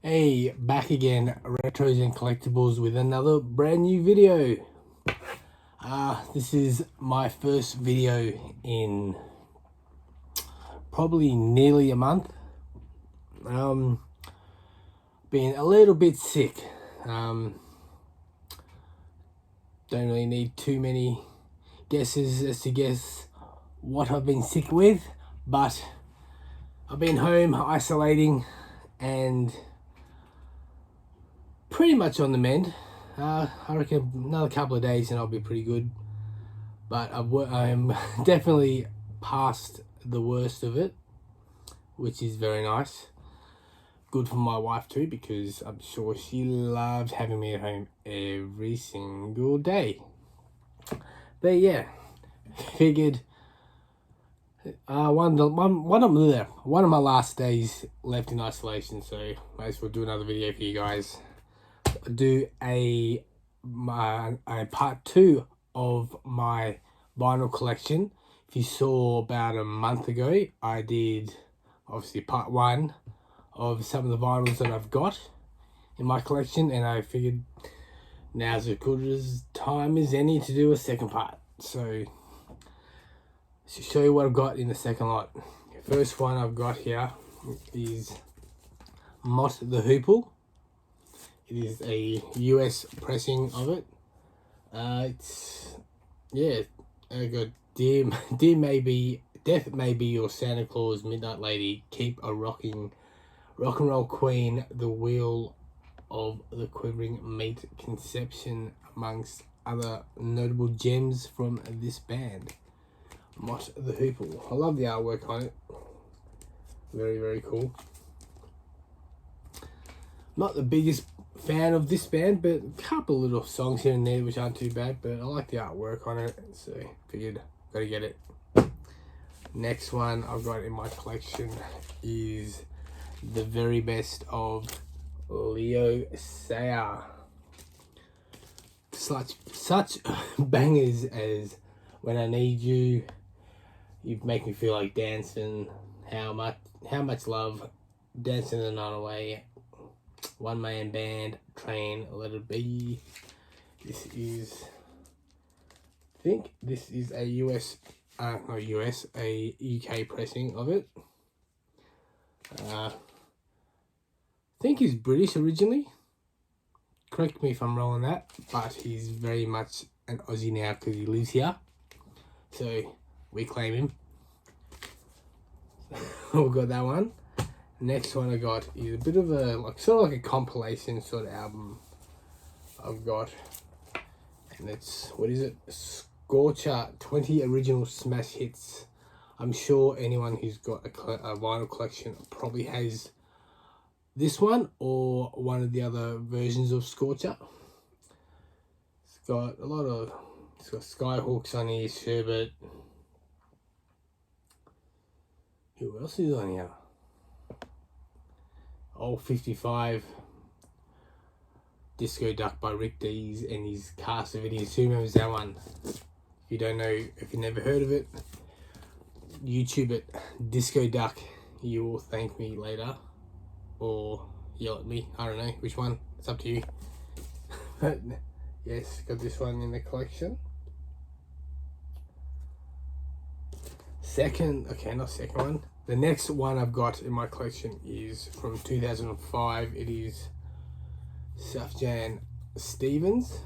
Hey, back again, Retros and Collectibles with another brand new video. This is my first video in probably nearly a month. Been a little bit sick. Don't really need too many guesses as to guess what I've been sick with, but I've been home isolating and pretty much on the mend. I reckon another couple of days and I'll be pretty good. But I'm definitely past the worst of it, which is very nice. Good for my wife too, because I'm sure she loves having me at home every single day. But yeah, figured one of my last days left in isolation, so might as well do another video for you guys. Do a part 2 of my vinyl collection. If you saw about a month ago, I did obviously part 1 of some of the vinyls that I've got in my collection, and I figured now's as good as time as any to do a second part. So to show you what I've got in the second lot. The first one I've got here is Mott the Hoople. It is a US pressing of it. I got Dear Maybe, Death May Be Your Santa Claus, Midnight Lady, Keep a Rocking, Rock and Roll Queen, The Wheel of the Quivering Meat, Conception, amongst other notable gems from this band. Mott the Hoople. I love the artwork on it. Very, very cool. Not the biggest fan of this band, but a couple little songs here and there which aren't too bad, but I like the artwork on it, so figured gotta get it. Next one I've got in my collection is the very best of Leo Sayer. Such bangers as When I Need You, You Make Me Feel Like Dancing, How Much Love, Dancing the Night Away, One Man Band, Train, Let It Be. This is, I think this is a a UK pressing of it. I think he's British originally. Correct me if I'm wrong on that, but he's very much an Aussie now because he lives here. So we claim him. We've got that one. Next one I got is a bit of a sort of like a compilation sort of album I've got, and it's, what is it, Scorcher 20 original smash hits. I'm sure anyone who's got a vinyl collection probably has this one or one of the other versions of Scorcher. It's got it's got Skyhooks on here, Sherbet. Who else is on here? Old 55, Disco Duck by Rick Dees and his cast of videos. Who remembers that one? If you don't know, if you've never heard of it, YouTube it, Disco Duck. You will thank me later or yell at me. I don't know which one. It's up to you. But yes, got this one in the collection. Not second one. The next one I've got in my collection is from 2005. It is Sufjan Stevens,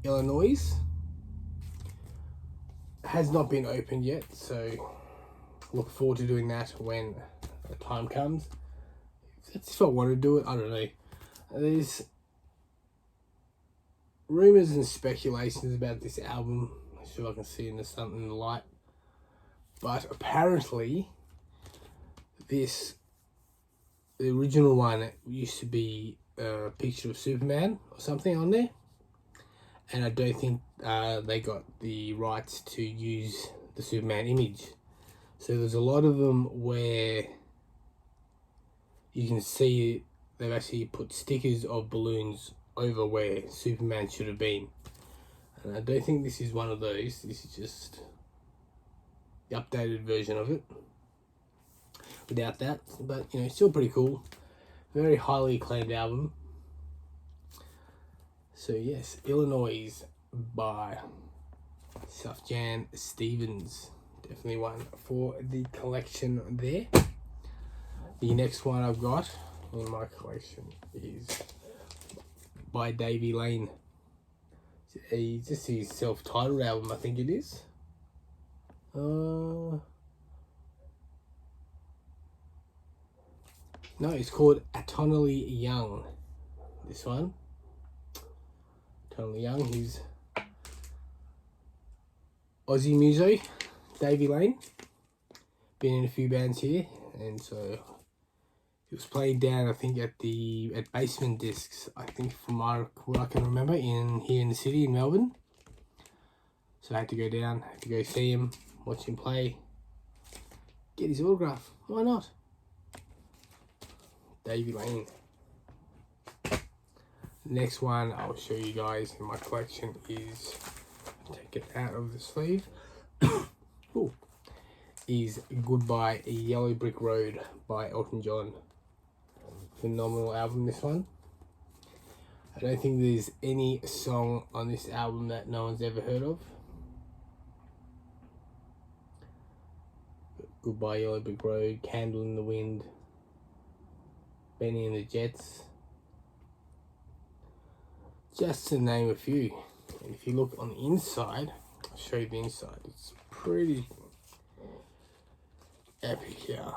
Illinois. Has not been opened yet, so look forward to doing that when the time comes. If I want to do it, I don't know. There's rumors and speculations about this album. I'm sure I can see into something in the light. But apparently, the original one used to be a picture of Superman or something on there. And I don't think they got the rights to use the Superman image. So there's a lot of them where you can see they've actually put stickers of balloons over where Superman should have been. And I don't think this is one of those. This is just the updated version of it without that, but you know, still pretty cool. Very highly acclaimed album. So yes, Illinois by Sufjan Stevens. Definitely one for the collection there. The next one I've got in my collection is by Davey Lane. Just his self-titled album, I think it is. No, it's called Atonally Young. This one. Atonally Young, he's Aussie muso, Davey Lane. Been in a few bands here, and so he was playing down, I think, at Basement Discs, I think, from what I can remember, here in the city in Melbourne. So I had to go down, had to go see him, watch him play, get his autograph. Why not? Davey Lane. Next one I'll show you guys in my collection is, take it out of the sleeve. Ooh, is Goodbye Yellow Brick Road by Elton John. Phenomenal album, this one. I don't think there's any song on this album that no one's ever heard of. Goodbye Yellow Brick Road, Candle in the Wind, Benny and the Jets, just to name a few. And if you look on the inside, I'll show you the inside. It's pretty epic here.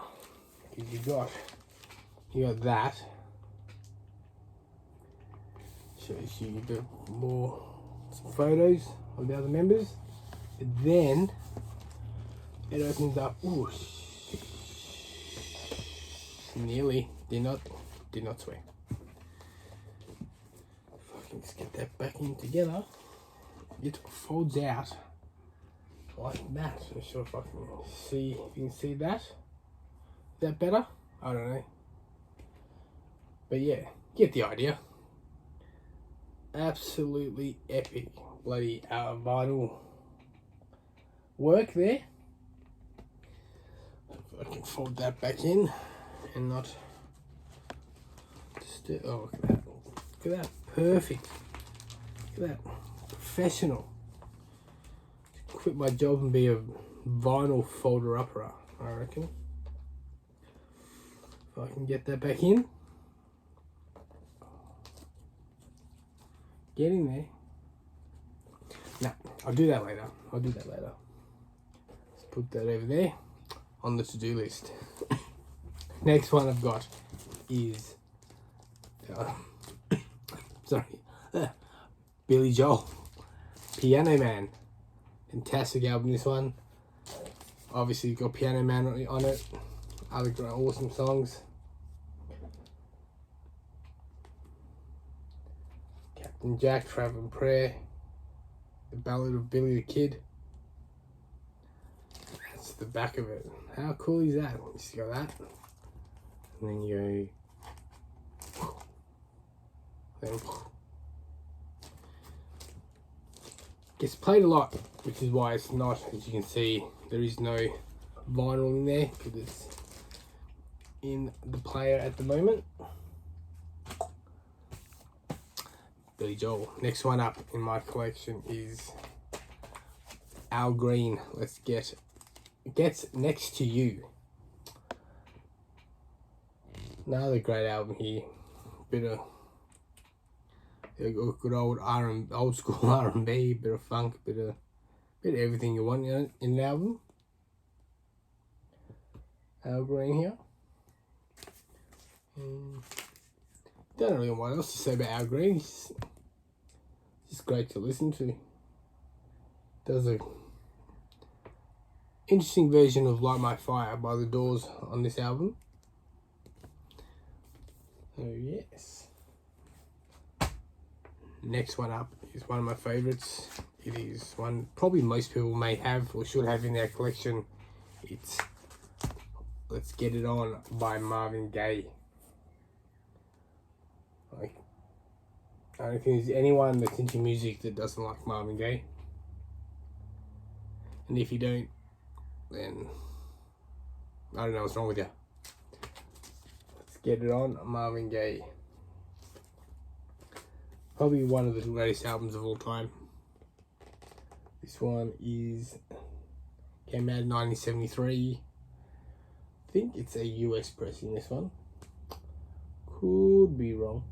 You got that. Shows you a bit more, some photos of the other members. And then it opens up. Ooh, nearly. Did not swear. If I can just get that back in together, it folds out like that. I'm not sure if I can see, if you can see that. Is that better? I don't know. But yeah, get the idea. Absolutely epic bloody vinyl work there. If I can fold that back in and not just, oh, look at that. Look at that. Perfect. Look at that. Professional. Quit my job and be a vinyl folder upper, I reckon. If I can get that back in. Get in there. No, I'll do that later. Let's put that over there on the to-do list. Next one I've got is Billy Joel, Piano Man. Fantastic album, this one. Obviously you've got Piano Man on it. Other great, awesome songs. Captain Jack, Traveling Prayer, The Ballad of Billy the Kid. That's the back of it. How cool is that? You just got that. And then you go. Then gets played a lot, which is why it's not, as you can see, there is no vinyl in there because it's in the player at the moment. Billy Joel. Next one up in my collection is Al Green. Let's get Gets Next to You. Another great album here. Bit of good old school R&B, bit of funk, bit of everything you want in an album. Al Green here. Don't really know what else to say about Al Green. He's just great to listen to. Does a interesting version of Light My Fire by The Doors on this album. So yes. Next one up is one of my favourites. It is one probably most people may have or should have in their collection. It's Let's Get It On by Marvin Gaye. Like, I don't think there's anyone that's into music that doesn't like Marvin Gaye. And if you don't, then I don't know what's wrong with you. Let's Get It On, Marvin Gaye. Probably one of the greatest albums of all time. This one came out in 1973. I think it's a US pressing, this one. Could be wrong.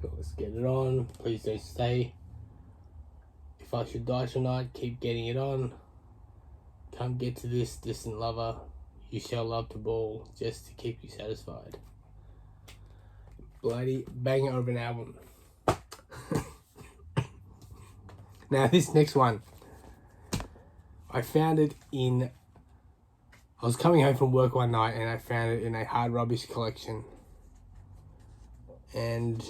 So let's get it on. Please don't stay. If I should die tonight, keep getting it on. Come get to this, distant lover. You shall love to ball, just to keep you satisfied. Bloody banger of an album. Now this next one, I found it in, I was coming home from work one night and I found it in a Hard Rubbish collection. And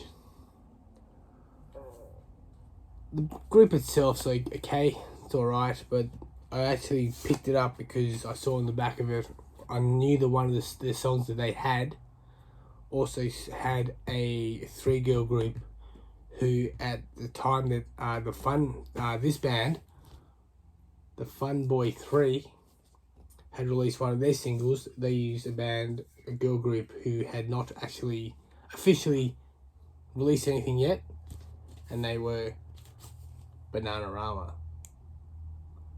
the group itself's like, okay, it's alright, but I actually picked it up because I saw on the back of it, I knew that one of the songs that they had also had a 3-girl group who at the time that this band, the Fun Boy 3, had released one of their singles, they used a girl group who had not actually officially released anything yet, and they were Bananarama.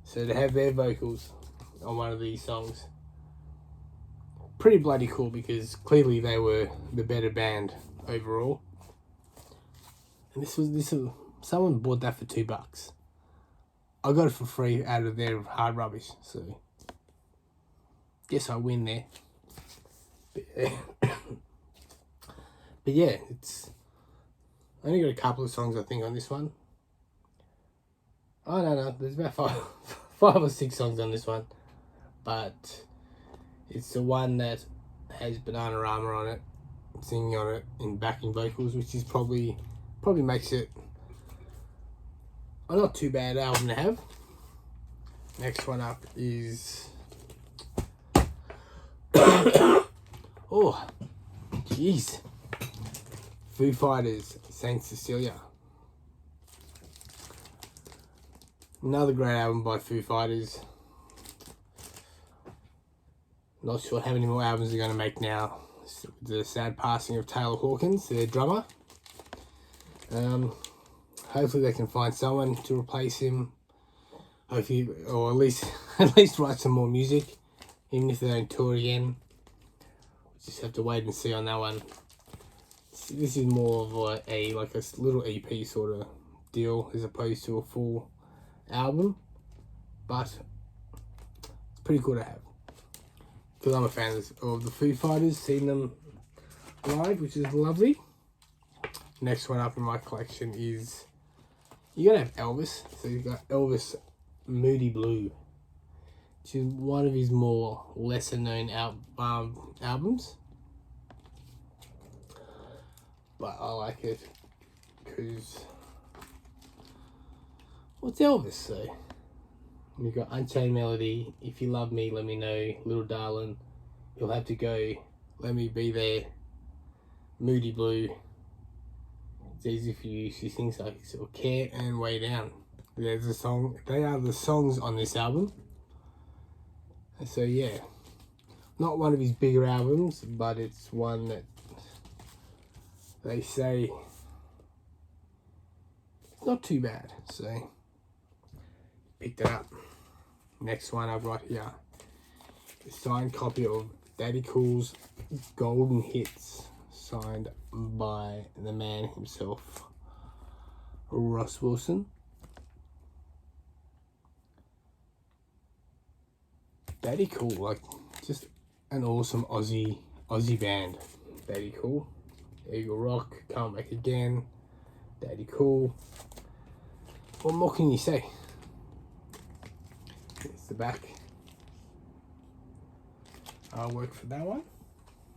So to have their vocals on one of these songs, pretty bloody cool, because clearly they were the better band overall. And this was someone bought that for $2. I got it for free out of their Hard Rubbish, so guess I win there. But yeah, I only got a couple of songs I think on this one. Oh no, there's about five or six songs on this one, but it's the one that has Bananarama on it, singing on it in backing vocals, which is probably makes it a not too bad album to have. Next one up is oh jeez, Foo Fighters, Saint Cecilia. Another great album by Foo Fighters. Not sure how many more albums they're going to make now. The sad passing of Taylor Hawkins, their drummer. Hopefully they can find someone to replace him. Hopefully, or at least write some more music, even if they don't tour again. We just have to wait and see on that one. This is more of like a little EP sort of deal as opposed to a full album, but it's pretty cool to have because I'm a fan of the Foo Fighters, seen them live, which is lovely. Next one up in my collection is, you gotta have Elvis. So you've got Elvis Moody Blue, which is one of his more lesser known albums, but I like it because what's Elvis say? You've got Unchained Melody, If You Love Me, Let Me Know, Little Darling, You'll Have to Go, Let Me Be There, Moody Blue, It's Easy For You, She Sings Like It's Your Care, and Way Down. There's a song. They are the songs on this album. And so yeah, not one of his bigger albums, but it's one that they say it's not too bad. So picked it up. Next one I've got here, a signed copy of Daddy Cool's Golden Hits, signed by the man himself, Ross Wilson. Daddy Cool, like just an awesome Aussie band. Daddy Cool, Eagle Rock, Come Back Again, Daddy Cool. What more can you say? It's the back. I'll work for that one.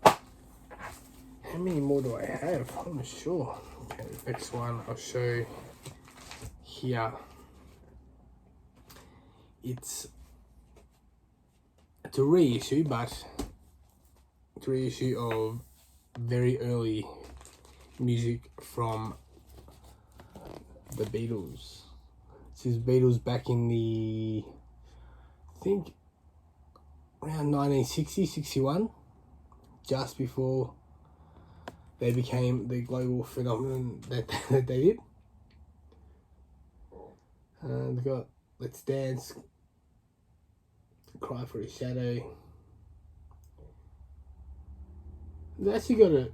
How many more do I have? I'm not sure. Okay, next one I'll show here. It's a reissue, but it's a reissue of very early music from the Beatles. This is Beatles back in the, I think around 1960, 61, just before they became the global phenomenon that they did. They got Let's Dance, Cry for a Shadow. They actually got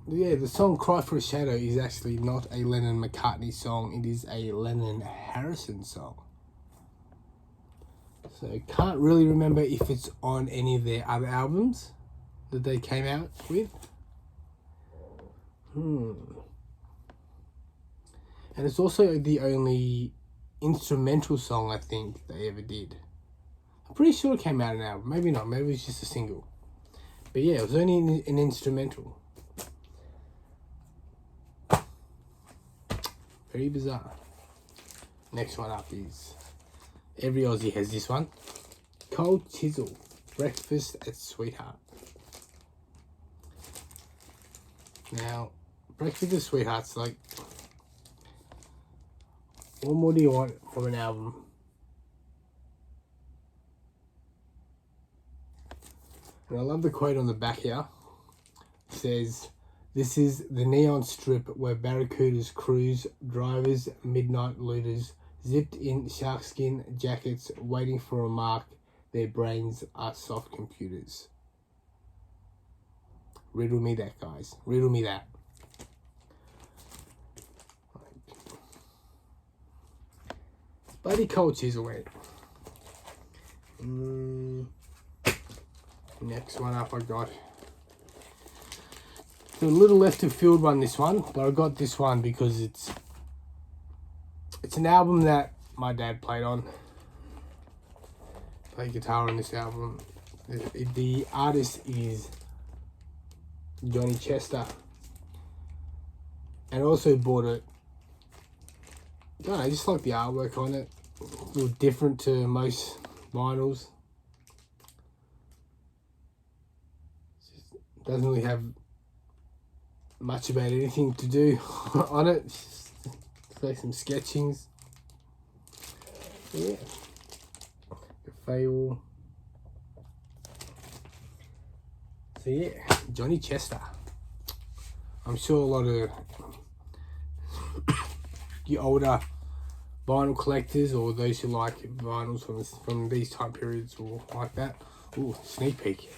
the song Cry for a Shadow is actually not a Lennon-McCartney song, it is a Lennon-Harrison song. So can't really remember if it's on any of their other albums that they came out with. And it's also the only instrumental song I think they ever did. I'm pretty sure it came out an album. Maybe not. Maybe it's just a single. But yeah, it was only an instrumental. Very bizarre. Next one up is, every Aussie has this one. Cold Chisel, Breakfast at Sweetheart. Now, Breakfast at Sweetheart's like, what more do you want from an album? And I love the quote on the back here. It says, "This is the neon strip where barracudas cruise, drivers, midnight looters, zipped in sharkskin jackets, waiting for a mark. Their brains are soft computers." Riddle me that, guys. Riddle me that. Bloody Cold Chisel, wait. Next one up I got. It's a little left of field one, this one, but I got this one because it's an album that my dad played on. Played guitar on this album. The artist is Johnny Chester. And I also bought it. I don't know, I just like the artwork on it. A little different to most vinyls. Doesn't really have much about anything to do on it. Just like some sketchings. Yeah. The Fable. So yeah, Johnny Chester. I'm sure a lot of the older vinyl collectors or those who like vinyls from these time periods will like that. Ooh, sneak peek.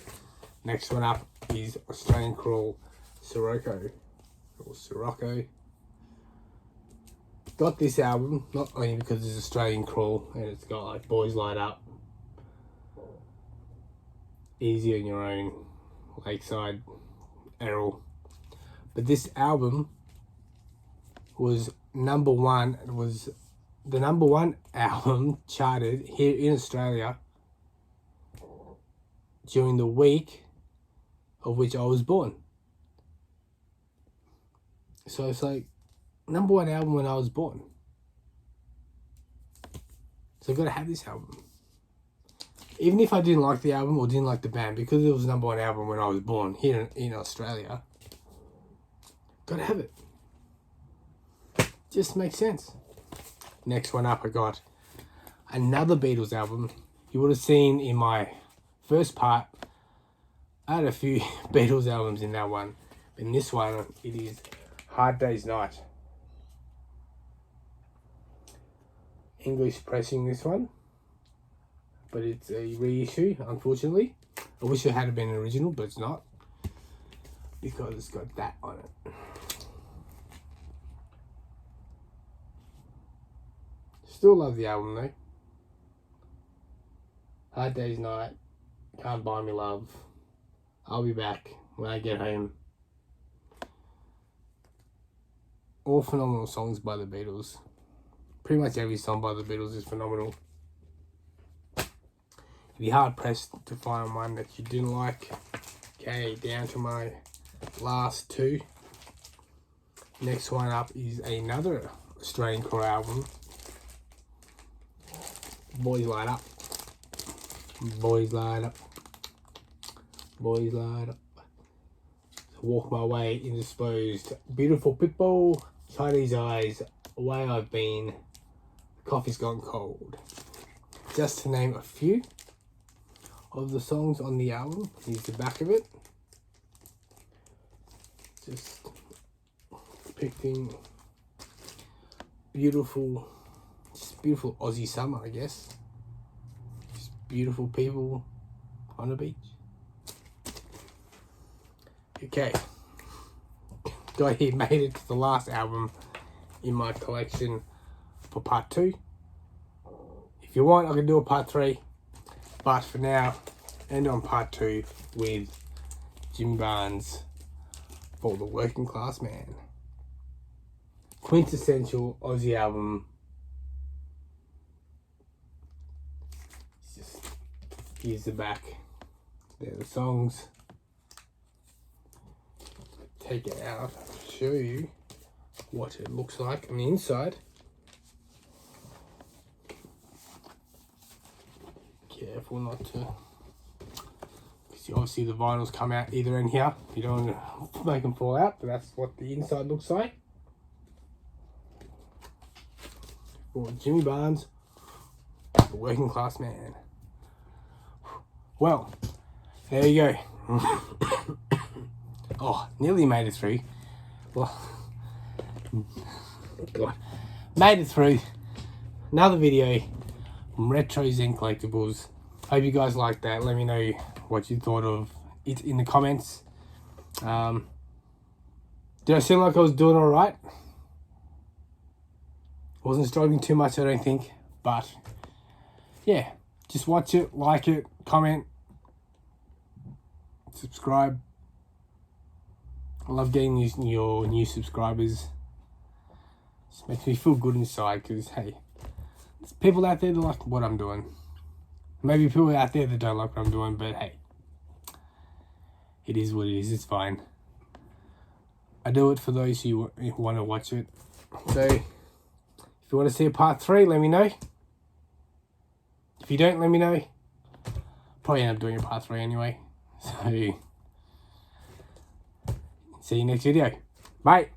Next one up is Australian Crawl, Sirocco. Or Sirocco. Got this album, not only because it's Australian Crawl and it's got like Boys Light Up, Easy on Your Own, Lakeside, Errol. But this album was number one. It was the number one album charted here in Australia during the week of which I was born. So it's like number one album when I was born. So I've got to have this album. Even if I didn't like the album or didn't like the band, because it was number one album when I was born here in Australia, got to have it. Just makes sense. Next one up, I got another Beatles album. You would have seen in my first part, I had a few Beatles albums in that one. In this one, it is Hard Day's Night. English pressing, this one. But it's a reissue, unfortunately. I wish it had been an original, but it's not. Because it's got that on it. Still love the album though. Hard Day's Night, Can't Buy Me Love, I'll Be Back When I Get Home. All phenomenal songs by the Beatles. Pretty much every song by the Beatles is phenomenal. You'd be hard pressed to find one that you didn't like. Okay, down to my last two. Next one up is another Australian Core album. Boys Light Up. Boys Light Up. Boys Light Up. Walk My Way, Indisposed, Beautiful Pitbull, Chinese Eyes, Way I've Been, Coffee's Gone Cold. Just to name a few of the songs on the album. Here's the back of it. Just depicting beautiful Aussie summer, I guess. Just beautiful people on the beach. Okay, guy here made it to the last album in my collection for part 2. If you want, I can do a part 3, but for now, end on part 2 with Jimmy Barnes for The Working Class Man. Quintessential Aussie album. Just here's the back. There are the songs. Take it out, show you what it looks like on the inside. Careful not to, because obviously the vinyls come out either end here. You don't want to make them fall out, but that's what the inside looks like. For Jimmy Barnes, The Working Class Man. Well, there you go. Oh, nearly made it through. Well, God, made it through. Another video from Retro Zen Collectibles. Hope you guys liked that. Let me know what you thought of it in the comments. Did I seem like I was doing all right? Wasn't struggling too much, I don't think. But yeah, just watch it, like it, comment, subscribe. I love getting your new subscribers. It makes me feel good inside because, hey, there's people out there that like what I'm doing. Maybe people out there that don't like what I'm doing, but hey, it is what it is. It's fine. I do it for those who want to watch it. So, if you want to see a part 3, let me know. If you don't, let me know. Probably end up doing a part 3 anyway. So, see you next video. Bye.